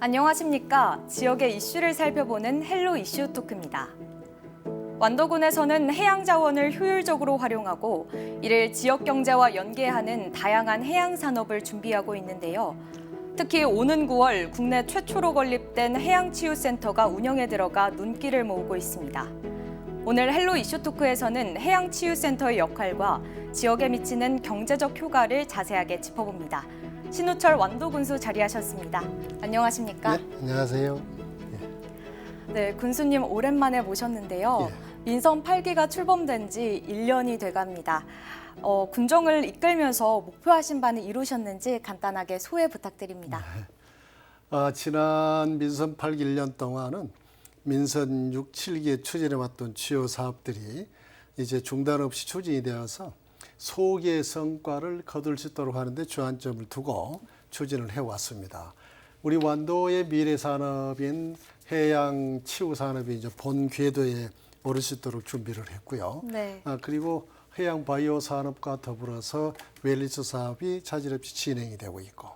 안녕하십니까. 지역의 이슈를 살펴보는 헬로 이슈 토크입니다. 완도군에서는 해양 자원을 효율적으로 활용하고 이를 지역 경제와 연계하는 다양한 해양 산업을 준비하고 있는데요. 특히 오는 9월 국내 최초로 건립된 해양치유센터가 운영에 들어가 눈길을 모으고 있습니다. 오늘 헬로 이슈 토크에서는 해양치유센터의 역할과 지역에 미치는 경제적 효과를 자세하게 짚어봅니다. 신우철 완도군수 자리하셨습니다. 안녕하십니까? 네, 안녕하세요. 네, 군수님 오랜만에 모셨는데요. 민선 8기가 출범된 지 1년이 돼갑니다. 군정을 이끌면서 목표하신 바는 이루셨는지 간단하게 소회 부탁드립니다. 지난 민선 8기 1년 동안은 민선 6, 7기에 추진해왔던 주요 사업들이 이제 중단 없이 추진이 되어서 소기의 성과를 거둘 수 있도록 하는데 주안점을 두고 추진을 해왔습니다. 우리 완도의 미래 산업인 해양 치유 산업이 이제 본 궤도에 오를 수 있도록 준비를 했고요. 네. 그리고 해양 바이오 산업과 더불어서 웰리스 사업이 차질 없이 진행이 되고 있고,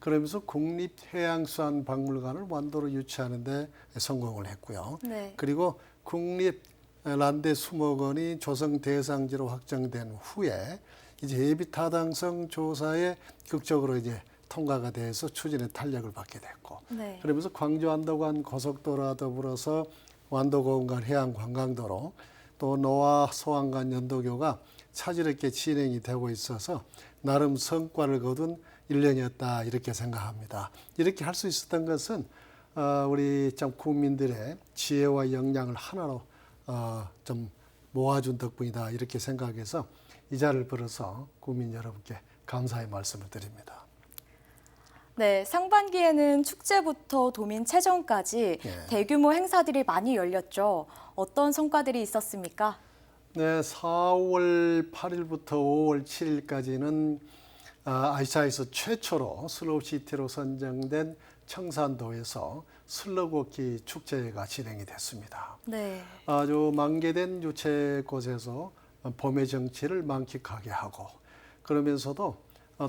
그러면서 국립해양수산박물관을 완도로 유치하는 데 성공을 했고요. 네. 그리고 국립란대수목원이 조성 대상지로 확정된 후에 이제 예비 타당성 조사에 극적으로 이제 통과가 돼서 추진의 탄력을 받게 됐고, 네. 그러면서 광주 완도간 고속도로와 더불어서 완도고흥간 해양관광도로 또 노아 소항간 연도교가 차질 있게 진행이 되고 있어서 나름 성과를 거둔 1년이었다 이렇게 생각합니다. 이렇게 할 수 있었던 것은 우리 참 국민들의 지혜와 역량을 하나로 좀 모아준 덕분이다 이렇게 생각해서 이 자리를 빌어서 국민 여러분께 감사의 말씀을 드립니다. 네, 상반기에는 축제부터 도민체전까지 대규모 행사들이 많이 열렸죠. 어떤 성과들이 있었습니까? 네, 4월 8일부터 5월 7일까지는 아시아에서 최초로 슬로우시티로 선정된 청산도에서 슬로우걷기 축제가 진행이 됐습니다. 네. 아주 만개된 유채꽃에서 봄의 정취를 만끽하게 하고, 그러면서도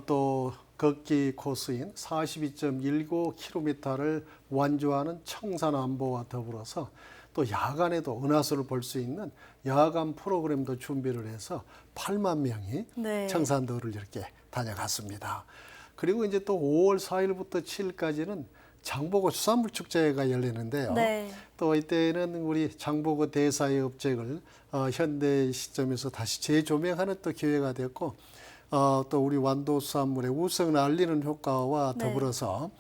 또 걷기 코스인 42.19km를 완주하는 청산안보와 더불어서 또 야간에도 은하수를 볼 수 있는 야간 프로그램도 준비를 해서 8만 명이 네. 청산도를 이렇게 다녀갔습니다. 그리고 이제 또 5월 4일부터 7일까지는 장보고 수산물 축제가 열리는데요. 네. 또 이때는 우리 장보고 대사의 업적을 현대 시점에서 다시 재조명하는 또 기회가 됐고, 또 우리 완도 수산물의 우성을 알리는 효과와 더불어서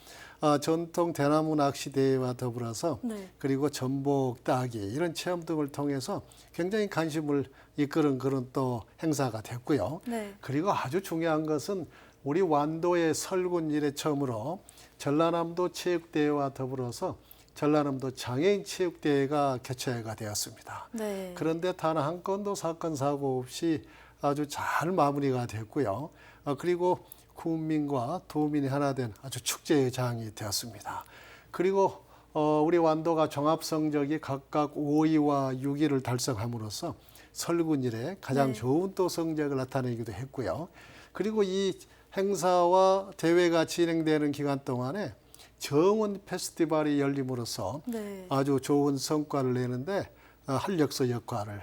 전통 대나무 낚시 대회와 더불어서 그리고 전복 따기 이런 체험 등을 통해서 굉장히 관심을 이끄는 그런 또 행사가 됐고요. 그리고 아주 중요한 것은 우리 완도의 설군 이래 처음으로 전라남도 체육대회와 더불어서 전라남도 장애인 체육대회가 개최가 되었습니다. 그런데 단 한 건도 사건 사고 없이 아주 잘 마무리가 됐고요. 그리고 국민과 도민이 하나 된 아주 축제의 장이 되었습니다. 그리고 우리 완도가 종합성적이 각각 5위와 6위를 달성함으로써 설군 이래 가장 좋은 또 성적을 나타내기도 했고요. 그리고 이 행사와 대회가 진행되는 기간 동안에 정원 페스티벌이 열림으로써 아주 좋은 성과를 내는데 활력소 역할을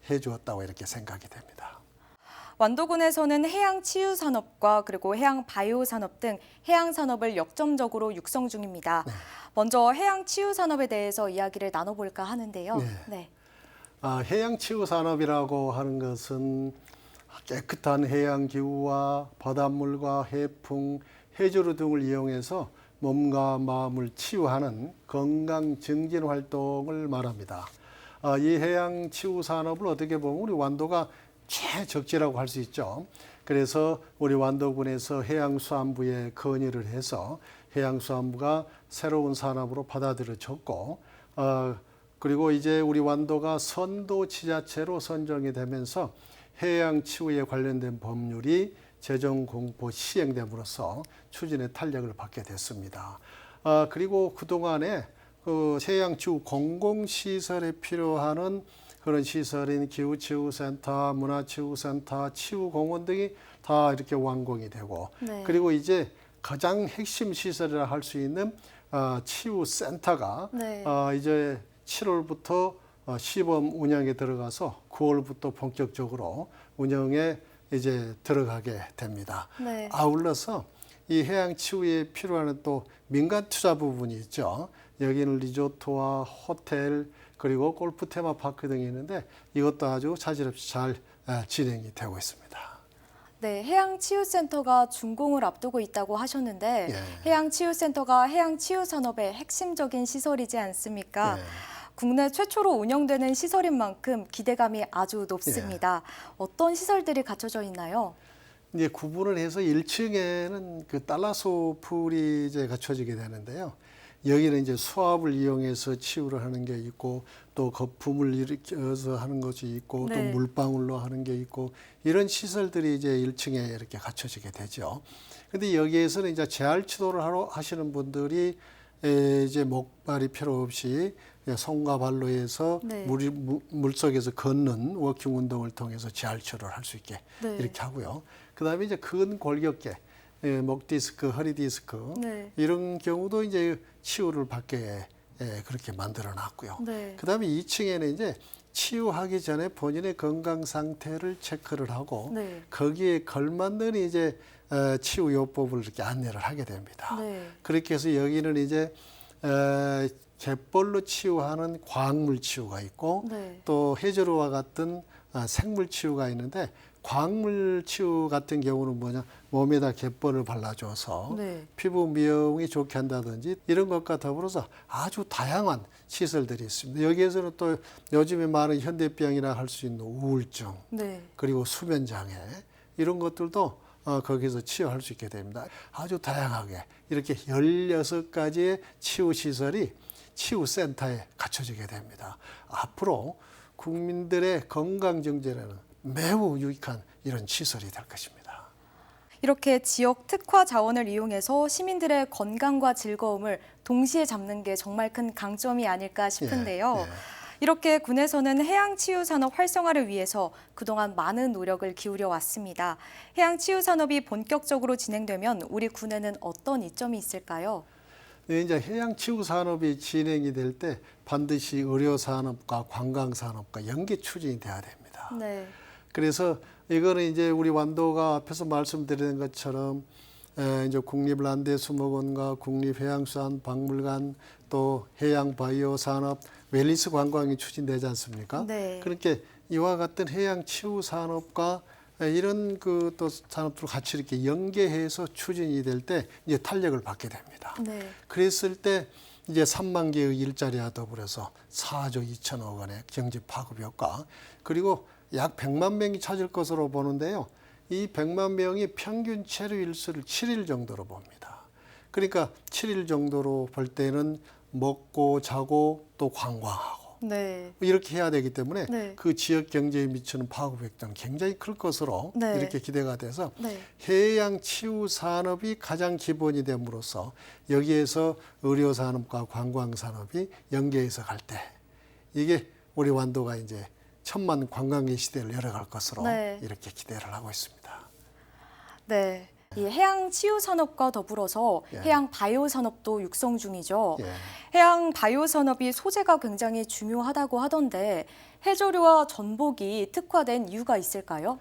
해주었다고 이렇게 생각이 됩니다. 완도군에서는 해양 치유 산업과 그리고 해양 바이오 산업 등 해양 산업을 역점적으로 육성 중입니다. 먼저 해양 치유 산업에 대해서 이야기를 나눠볼까 하는데요. 해양 치유 산업이라고 하는 것은 깨끗한 해양 기후와 바닷물과 해풍, 해조류 등을 이용해서 몸과 마음을 치유하는 건강 증진 활동을 말합니다. 이 해양 치유 산업을 어떻게 보면 우리 완도가 최적지라고 할 수 있죠. 그래서 우리 완도군에서 해양수산부에 건의를 해서 해양수산부가 새로운 산업으로 받아들여졌고, 그리고 이제 우리 완도가 선도지자체로 선정이 되면서 해양 치유에 관련된 법률이 재정 공포 시행됨으로써 추진의 탄력을 받게 됐습니다. 그리고 그동안에 그 해양치유 공공시설에 필요한 그런 시설인 기후치유센터, 문화치유센터, 치유공원 등이 다 이렇게 완공이 되고, 그리고 이제 가장 핵심 시설이라 할 수 있는 치유센터가 네. 이제 7월부터 시범 운영에 들어가서 9월부터 본격적으로 운영에 이제 들어가게 됩니다. 네. 아울러서 이 해양 치유에 필요한 또 민간 투자 부분이 있죠. 여기는 리조트와 호텔 그리고 골프 테마파크 등이 있는데 이것도 아주 차질 없이 잘 진행이 되고 있습니다. 네, 해양치유센터가 준공을 앞두고 있다고 하셨는데 예. 해양치유센터가 해양치유산업의 핵심적인 시설이지 않습니까? 예. 국내 최초로 운영되는 시설인 만큼 기대감이 아주 높습니다. 어떤 시설들이 갖춰져 있나요? 이제 구분을 해서 1층에는 그 달라소 풀이 이제 갖춰지게 되는데요. 여기는 이제 수압을 이용해서 치유를 하는 게 있고 또 거품을 일으켜서 하는 것이 있고 네. 또 물방울로 하는 게 있고 이런 시설들이 이제 1층에 이렇게 갖춰지게 되죠. 근데 여기에서는 이제 재활 치료를 하시는 분들이 이제 목발이 필요 없이 손과 발로 해서 네. 물 속에서 걷는 워킹 운동을 통해서 재활 치료를 할 수 있게 네. 이렇게 하고요. 그다음에 이제 근 골격계, 목 디스크, 허리 디스크 네. 이런 경우도 이제 치유를 받게 그렇게 만들어 놨고요. 네. 그다음에 2층에는 이제 치유하기 전에 본인의 건강 상태를 체크를 하고 네. 거기에 걸맞는 이제 치유 요법을 이렇게 안내를 하게 됩니다. 네. 그렇게 해서 여기는 이제 갯벌로 치유하는 광물 치유가 있고 네. 또 해저로와 같은 생물 치유가 있는데 광물 치유 같은 경우는 뭐냐 몸에다 갯벌을 발라줘서 네. 피부 미용이 좋게 한다든지 이런 것과 더불어서 아주 다양한 시설들이 있습니다. 여기에서는 또 요즘에 많은 현대병이라 할 수 있는 우울증 네. 그리고 수면 장애 이런 것들도 거기서 치유할 수 있게 됩니다. 아주 다양하게 이렇게 16가지의 치유 시설이 치유센터에 갖춰지게 됩니다. 앞으로 국민들의 건강 정진에는 매우 유익한 이런 시설이 될 것입니다. 이렇게 지역 특화 자원을 이용해서 시민들의 건강과 즐거움을 동시에 잡는 게 정말 큰 강점이 아닐까 싶은데요. 예, 예. 이렇게 군에서는 해양치유산업 활성화를 위해서 그동안 많은 노력을 기울여 왔습니다. 해양치유산업이 본격적으로 진행되면 우리 군에는 어떤 이점이 있을까요? 네, 이제 해양 치유 산업이 진행이 될 때 반드시 의료 산업과 관광 산업과 연계 추진이 돼야 됩니다. 네. 그래서 이거는 이제 우리 완도가 앞에서 말씀드린 것처럼 이제 국립란대수목원과 국립해양수산박물관 또 해양바이오산업 웰니스 관광이 추진되지 않습니까? 네. 그렇게 이와 같은 해양 치유 산업과 이런 그 또 산업들을 같이 이렇게 연계해서 추진이 될 때 이제 탄력을 받게 됩니다. 네. 그랬을 때 이제 3만 개의 일자리와 더불어서 4조 2천억 원의 경제 파급 효과 그리고 약 100만 명이 찾을 것으로 보는데요. 이 100만 명이 평균 체류 일수를 7일 정도로 봅니다. 그러니까 7일 정도로 볼 때는 먹고 자고 또 관광하고 네. 이렇게 해야 되기 때문에 네. 그 지역 경제에 미치는 파급 효과는 굉장히 클 것으로 네. 이렇게 기대가 돼서 네. 해양 치유 산업이 가장 기본이 됨으로써 여기에서 의료 산업과 관광 산업이 연계해서 갈 때 이게 우리 완도가 이제 천만 관광의 시대를 열어갈 것으로 네. 이렇게 기대를 하고 있습니다. 네. 이 해양 치유 산업과 더불어서 예. 해양 바이오 산업도 육성 중이죠. 예. 해양 바이오 산업이 소재가 굉장히 중요하다고 하던데 해조류와 전복이 특화된 이유가 있을까요?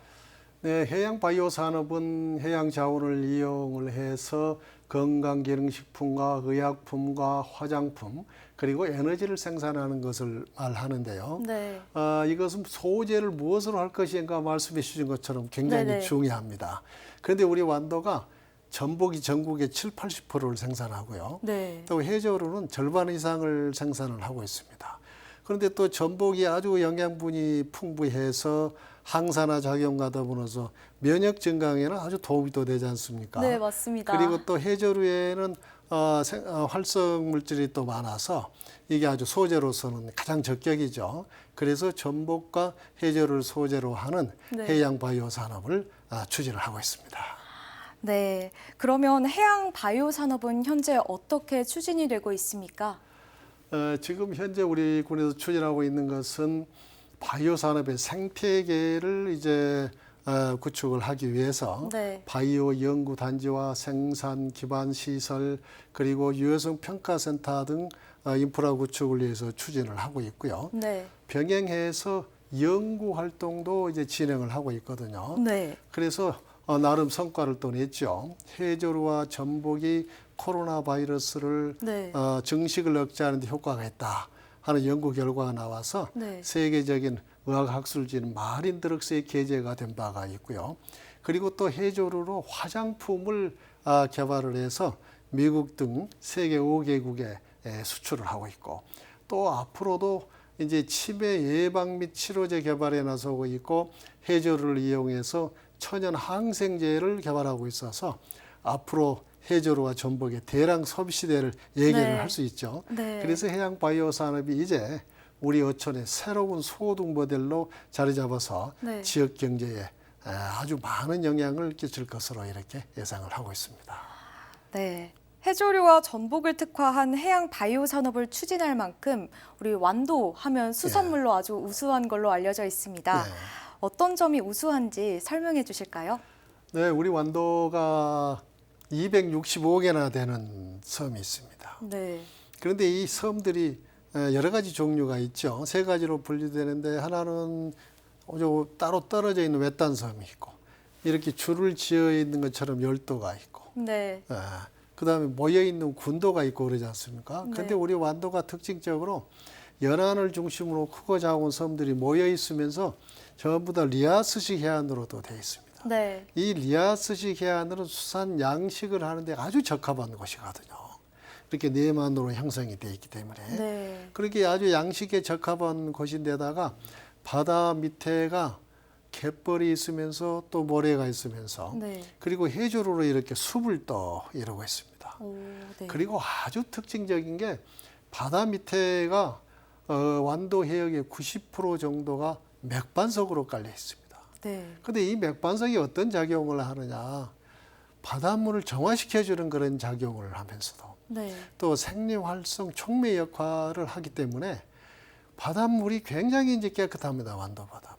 네, 해양 바이오 산업은 해양 자원을 이용을 해서 건강기능식품과 의약품과 화장품 그리고 에너지를 생산하는 것을 말하는데요. 네. 이것은 소재를 무엇으로 할 것인가 말씀해 주신 것처럼 굉장히 네네. 중요합니다. 그런데 우리 완도가 전복이 전국의 70~80%를 생산하고요. 네. 또 해조류는 절반 이상을 생산을 하고 있습니다. 그런데 또 전복이 아주 영양분이 풍부해서 항산화 작용과 더불어서 면역 증강에는 아주 도움이 또 되지 않습니까? 네, 맞습니다. 그리고 또 해조류에는 활성 물질이 또 많아서 이게 아주 소재로서는 가장 적격이죠. 그래서 전복과 해조류를 소재로 하는 네. 해양 바이오 산업을 추진을 하고 있습니다. 네. 그러면 해양 바이오 산업은 현재 어떻게 추진이 되고 있습니까? 지금 현재 우리 군에서 추진하고 있는 것은 바이오 산업의 생태계를 이제 구축을 하기 위해서 네. 바이오 연구 단지와 생산 기반 시설 그리고 유해성 평가센터 등 인프라 구축을 위해서 추진을 하고 있고요. 네. 병행해서 연구 활동도 이제 진행을 하고 있거든요. 네. 그래서 나름 성과를 또 냈죠. 해조류와 전복이 코로나 바이러스를 네. 증식을 억제하는 데 효과가 있다 하는 연구 결과가 나와서 네. 세계적인 의학학술지인 마린 드럭스에 게재가 된 바가 있고요. 그리고 또 해조류로 화장품을 개발을 해서 미국 등 세계 5개국에 수출을 하고 있고 또 앞으로도 이제 치매 예방 및 치료제 개발에 나서고 있고 해조류를 이용해서 천연 항생제를 개발하고 있어서 앞으로 해조류와 전복의 대량 소비 시대를 예견을 네. 할 수 있죠. 네. 그래서 해양 바이오 산업이 이제 우리 어촌의 새로운 소득 모델로 자리 잡아서 네. 지역 경제에 아주 많은 영향을 끼칠 것으로 이렇게 예상을 하고 있습니다. 네. 해조류와 전복을 특화한 해양 바이오 산업을 추진할 만큼 우리 완도 하면 수산물로 아주 우수한 걸로 알려져 있습니다. 네. 어떤 점이 우수한지 설명해 주실까요? 네, 우리 완도가 265개나 되는 섬이 있습니다. 네. 그런데 이 섬들이 여러 가지 종류가 있죠. 세 가지로 분류되는데 하나는 따로 떨어져 있는 외딴 섬이 있고 이렇게 줄을 지어 있는 것처럼 열도가 있고 네. 그다음에 모여 있는 군도가 있고 그러지 않습니까? 네. 근데 우리 완도가 특징적으로 연안을 중심으로 크고 작은 섬들이 모여 있으면서 전부 다 리아스식 해안으로도 되어 있습니다. 네. 이 리아스식 해안으로 수산 양식을 하는데 아주 적합한 곳이거든요. 이렇게 내만으로 형성이 되어 있기 때문에 네. 그렇게 아주 양식에 적합한 곳인데다가 바다 밑에가 갯벌이 있으면서 또 모래가 있으면서 네. 그리고 해조류로 이렇게 숲을 또 이루고 있습니다. 오, 네. 그리고 아주 특징적인 게 바다 밑에가 완도 해역의 90% 정도가 맥반석으로 깔려 있습니다. 네. 근데 이 맥반석이 어떤 작용을 하느냐? 바닷물을 정화시켜주는 그런 작용을 하면서도 네. 또 생리활성 촉매 역할을 하기 때문에 바닷물이 굉장히 이제 깨끗합니다. 완도 바닷물이.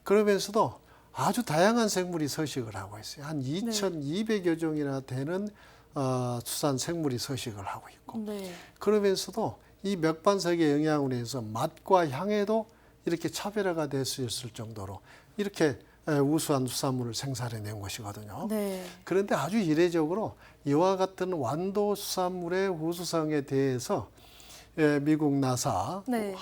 그러면서도 아주 다양한 생물이 서식을 하고 있어요. 한 2,200여 종이나 되는 수산 생물이 서식을 하고 있고 네. 그러면서도 이 맥반석의 영향으로 해서 맛과 향에도 이렇게 차별화가 될 수 있을 정도로 이렇게 우수한 수산물을 생산해낸 것이거든요. 네. 그런데 아주 이례적으로 이와 같은 완도 수산물의 우수성에 대해서 미국 나사, 네.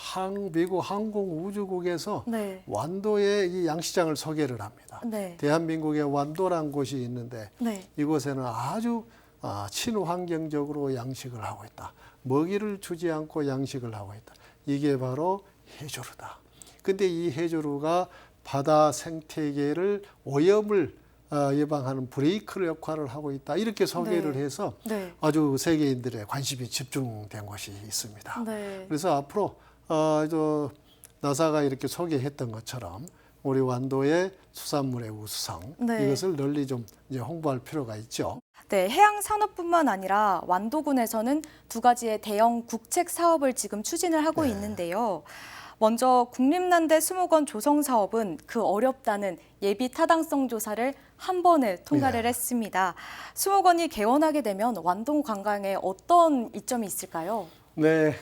미국 항공우주국에서 네. 완도의 이 양식장을 소개를 합니다. 네. 대한민국에 완도란 곳이 있는데 네. 이곳에는 아주 친환경적으로 양식을 하고 있다. 먹이를 주지 않고 양식을 하고 있다. 이게 바로 해조류다. 근데 이 해조류가 바다 생태계를 오염을 예방하는 브레이크 역할을 하고 있다. 이렇게 소개를 네. 해서 네. 아주 세계인들의 관심이 집중된 것이 있습니다. 네. 그래서 앞으로 나사가 이렇게 소개했던 것처럼 우리 완도의 수산물의 우수성 네. 이것을 널리 좀 이제 홍보할 필요가 있죠. 네, 해양 산업뿐만 아니라 완도군에서는 두 가지의 대형 국책 사업을 지금 추진을 하고 네. 있는데요. 먼저 국립난대 수목원 조성 사업은 그 어렵다는 예비 타당성 조사를 한 번에 통과를 네. 했습니다. 수목원이 개원하게 되면 완도 관광에 어떤 이점이 있을까요? 네,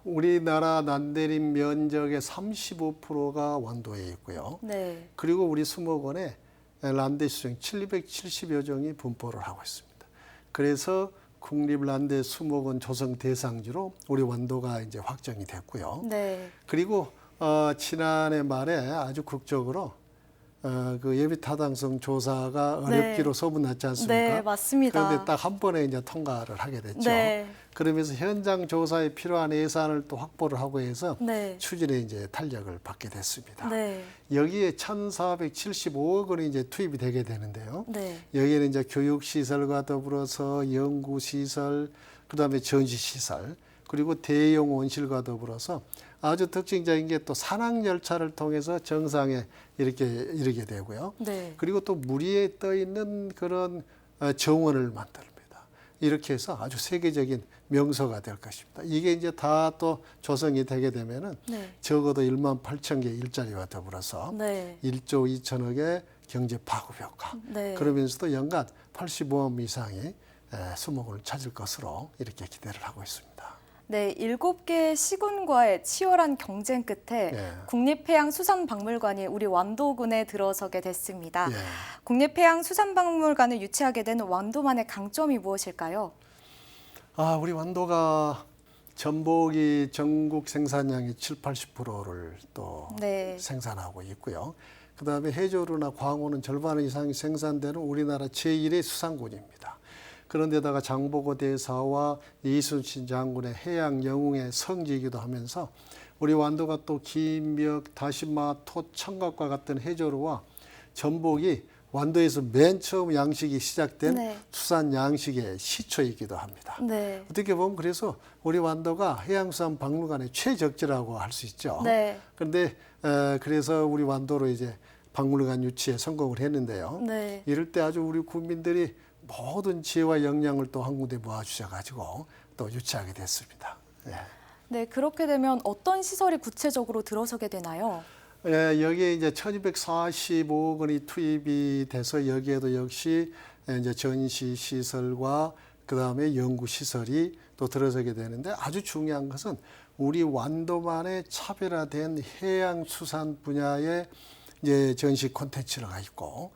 우리나라 난대림 면적의 35%가 완도에 있고요. 네. 그리고 우리 수목원에 란대 수종 770여 종이 분포를 하고 있습니다. 그래서 국립란대 수목원 조성 대상지로 우리 완도가 이제 확정이 됐고요. 네. 그리고 지난해 말에 아주 극적으로 그 예비 타당성 조사가 어렵기로 소문났지 않습니까? 네, 맞습니다. 그런데 딱 한 번에 이제 통과를 하게 됐죠. 네. 그러면서 현장 조사에 필요한 예산을 또 확보를 하고 해서 네. 추진에 이제 탄력을 받게 됐습니다. 네. 여기에 1,475억 원이 이제 투입이 되게 되는데요. 네. 여기에는 이제 교육시설과 더불어서 연구시설, 그다음에 전시시설, 그리고 대형 온실과 더불어서 아주 특징적인 게 또 산악열차를 통해서 정상에 이렇게 이르게 되고요. 네. 그리고 또 물 위에 떠 있는 그런 정원을 만듭니다. 이렇게 해서 아주 세계적인 명소가 될 것입니다. 이게 이제 다 또 조성이 되게 되면은 네. 적어도 1만 8천 개 일자리와 더불어서 네. 1조 2천억의 경제 파급 효과. 네. 그러면서도 연간 85억 이상이 수목을 찾을 것으로 이렇게 기대를 하고 있습니다. 네, 7개 시군과의 치열한 경쟁 끝에 예. 국립해양수산박물관이 우리 완도군에 들어서게 됐습니다. 예. 국립해양수산박물관을 유치하게 된 완도만의 강점이 무엇일까요? 우리 완도가 전복이 전국 생산량의 70~80%를 또 네. 생산하고 있고요. 그다음에 해조류나 광어는 절반 이상이 생산되는 우리나라 제1의 수산군입니다. 그런데다가 장보고 대사와 이순신 장군의 해양 영웅의 성지이기도 하면서 우리 완도가 또 김역, 다시마, 톳, 청각과 같은 해조류와 전복이 완도에서 맨 처음 양식이 시작된 네. 수산 양식의 시초이기도 합니다. 네. 어떻게 보면 그래서 우리 완도가 해양수산박물관의 최적지라고 할 수 있죠. 네. 그런데 그래서 우리 완도로 이제 박물관 유치에 성공을 했는데요. 네. 이럴 때 아주 우리 국민들이 모든 지혜와 역량을 또 한 군데 모아주셔가지고 또 유치하게 됐습니다. 예. 네, 그렇게 되면 어떤 시설이 구체적으로 들어서게 되나요? 예, 여기에 이제 1245억 원이 투입이 돼서 여기에도 역시 이제 전시 시설과 그다음에 연구 시설이 또 들어서게 되는데 아주 중요한 것은 우리 완도만의 차별화된 해양 수산 분야의 이제 전시 콘텐츠가 있고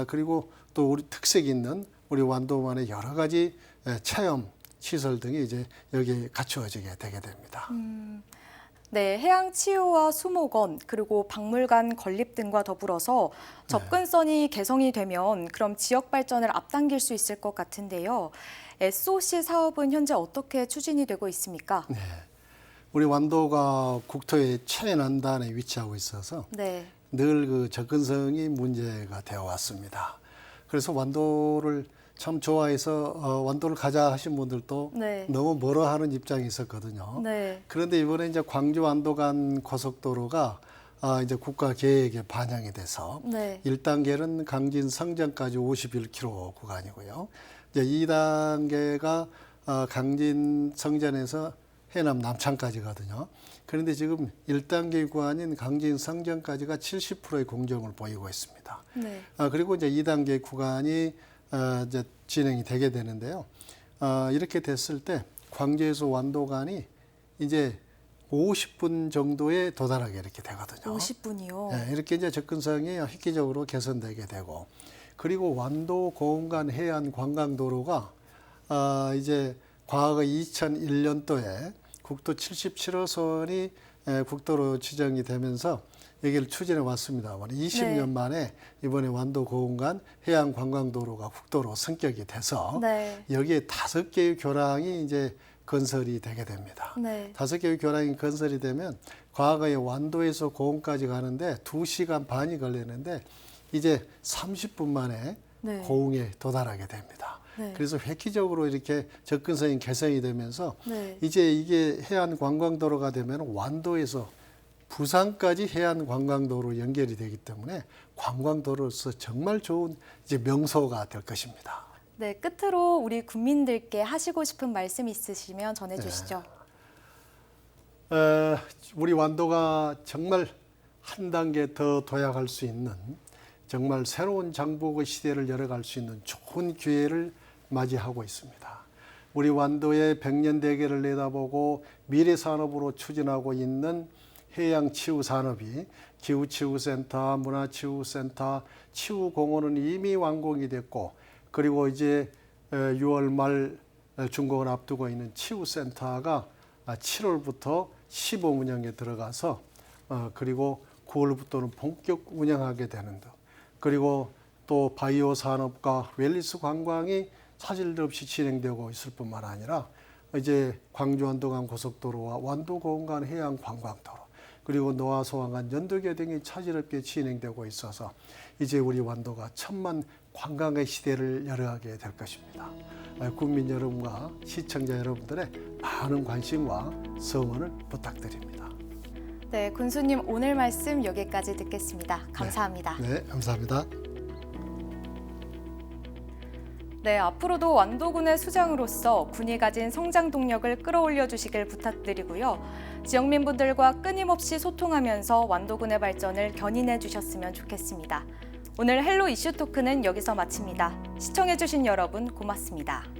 그리고 또 우리 특색 있는 우리 완도만의 여러 가지 체험 시설 등이 이제 여기에 갖추어지게 되게 됩니다. 네, 해양치유와 수목원 그리고 박물관 건립 등과 더불어서 접근성이 개성이 되면 그럼 지역 발전을 앞당길 수 있을 것 같은데요. SOC 사업은 현재 어떻게 추진이 되고 있습니까? 네, 우리 완도가 국토의 최남단에 위치하고 있어서 네. 늘 그 접근성이 문제가 되어 왔습니다. 그래서 완도를 참 좋아해서 완도를 가자 하신 분들도 네. 너무 멀어 하는 입장이 있었거든요. 네. 그런데 이번에 이제 광주 완도 간 고속도로가 이제 국가 계획에 반영이 돼서 네. 1단계는 강진 성전까지 51km 구간이고요. 이제 2단계가 강진 성전에서 해남 남창까지거든요. 그런데 지금 1단계 구간인 강진 성전까지가 70%의 공정을 보이고 있습니다. 네. 그리고 이제 2단계 구간이 이제 진행이 되게 되는데요. 이렇게 됐을 때 광주에서 완도 간이 이제 50분 정도에 도달하게 이렇게 되거든요. 50분이요. 네, 이렇게 이제 접근성이 획기적으로 개선되게 되고, 그리고 완도 고흥간 해안 관광도로가 이제 과거 2001년도에 국도 77호선이 국도로 지정이 되면서 여기를 추진해 왔습니다만 20년 만에 이번에 완도 고흥간 해안 관광도로가 국도로 승격이 돼서 네. 여기에 5개의 교량이 이제 건설이 되게 됩니다. 네. 5개의 교량이 건설이 되면 과거에 완도에서 고흥까지 가는데 2시간 반이 걸리는데 이제 30분 만에 네. 고흥에 도달하게 됩니다. 네. 그래서 획기적으로 이렇게 접근성이 개선이 되면서 네. 이제 이게 해안 관광도로가 되면 완도에서 부산까지 해안 관광도로 연결이 되기 때문에 관광도로로서 정말 좋은 이제 명소가 될 것입니다. 네, 끝으로 우리 국민들께 하시고 싶은 말씀 있으시면 전해주시죠. 우리 완도가 정말 한 단계 더 도약할 수 있는 정말 새로운 장보고 시대를 열어갈 수 있는 좋은 기회를 맞이하고 있습니다. 우리 완도의 100년 대계를 내다보고 미래 산업으로 추진하고 있는 해양치유산업이 기후치유센터, 문화치유센터, 치유공원은 이미 완공이 됐고, 그리고 이제 6월 말 준공을 앞두고 있는 치유센터가 7월부터 시범 운영에 들어가서 그리고 9월부터는 본격 운영하게 되는 등, 그리고 또 바이오 산업과 웰니스 관광이 차질 없이 진행되고 있을 뿐만 아니라 이제 광주 완도간 고속도로와 완도 고흥간 해양 관광도로, 그리고 노화 소환간 연도계 등이 차질 없게 진행되고 있어서 이제 우리 완도가 천만 관광의 시대를 열어가게 될 것입니다. 국민 여러분과 시청자 여러분들의 많은 관심과 성원을 부탁드립니다. 네, 군수님 오늘 말씀 여기까지 듣겠습니다. 감사합니다. 네, 감사합니다. 네, 앞으로도 완도군의 수장으로서 군이 가진 성장 동력을 끌어올려 주시길 부탁드리고요. 지역민분들과 끊임없이 소통하면서 완도군의 발전을 견인해 주셨으면 좋겠습니다. 오늘 헬로 이슈 토크는 여기서 마칩니다. 시청해 주신 여러분 고맙습니다.